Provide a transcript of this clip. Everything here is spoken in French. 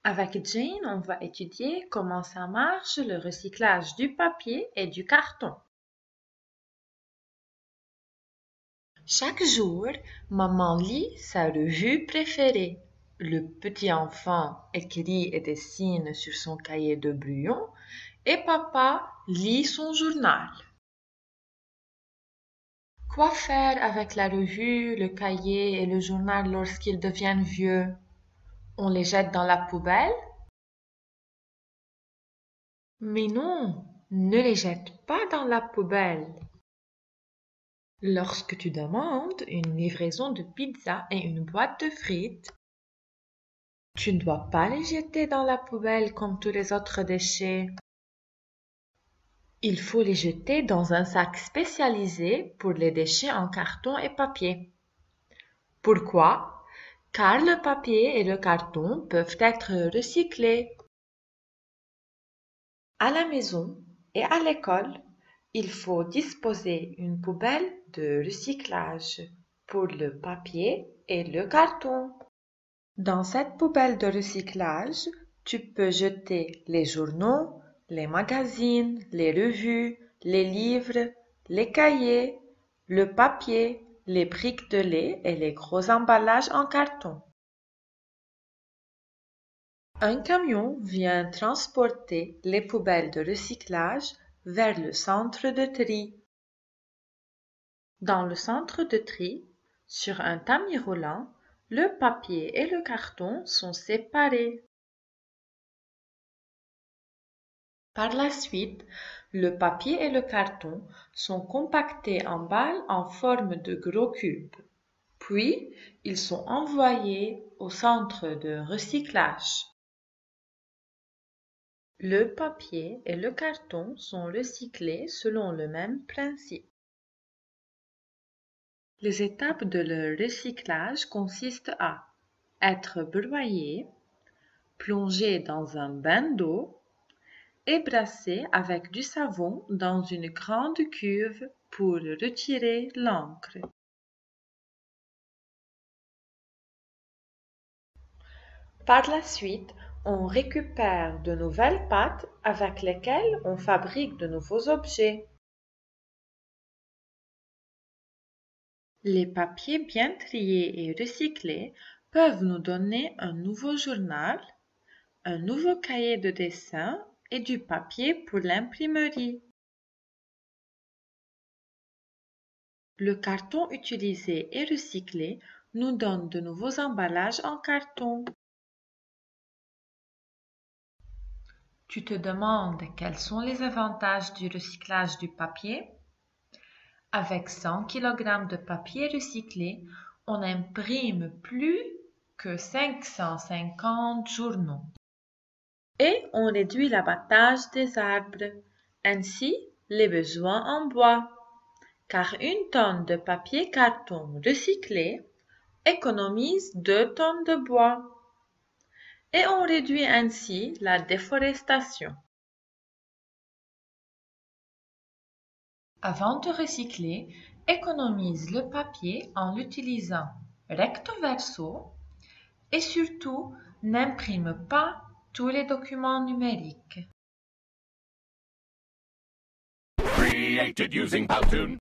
Avec Jane, on va étudier comment ça marche le recyclage du papier et du carton. Chaque jour, maman lit sa revue préférée. Le petit enfant écrit et dessine sur son cahier de brouillon et papa lit son journal. Quoi faire avec la revue, le cahier et le journal lorsqu'ils deviennent vieux? On les jette dans la poubelle? Mais non, ne les jette pas dans la poubelle. Lorsque tu demandes une livraison de pizza et une boîte de frites, tu ne dois pas les jeter dans la poubelle comme tous les autres déchets. Il faut les jeter dans un sac spécialisé pour les déchets en carton et papier. Pourquoi? Car le papier et le carton peuvent être recyclés. À la maison et à l'école, il faut disposer une poubelle de recyclage pour le papier et le carton. Dans cette poubelle de recyclage, tu peux jeter les journaux, les magazines, les revues, les livres, les cahiers, le papier, les briques de lait et les gros emballages en carton. Un camion vient transporter les poubelles de recyclage vers le centre de tri. Dans le centre de tri, sur un tamis roulant, le papier et le carton sont séparés. Par la suite, le papier et le carton sont compactés en balles en forme de gros cubes. Puis, ils sont envoyés au centre de recyclage. Le papier et le carton sont recyclés selon le même principe. Les étapes de leur recyclage consistent à être broyés, plongés dans un bain d'eau et brassés avec du savon dans une grande cuve pour retirer l'encre. Par la suite, on récupère de nouvelles pâtes avec lesquelles on fabrique de nouveaux objets. Les papiers bien triés et recyclés peuvent nous donner un nouveau journal, un nouveau cahier de dessin et du papier pour l'imprimerie. Le carton utilisé et recyclé nous donne de nouveaux emballages en carton. Tu te demandes quels sont les avantages du recyclage du papier? Avec 100 kg de papier recyclé, on imprime plus que 550 journaux. Et on réduit l'abattage des arbres, ainsi les besoins en bois, car une tonne de papier carton recyclé économise 2 tonnes de bois. Et on réduit ainsi la déforestation. Avant de recycler, économise le papier en l'utilisant recto verso et surtout n'imprime pas tous les documents numériques. Created using Powtoon.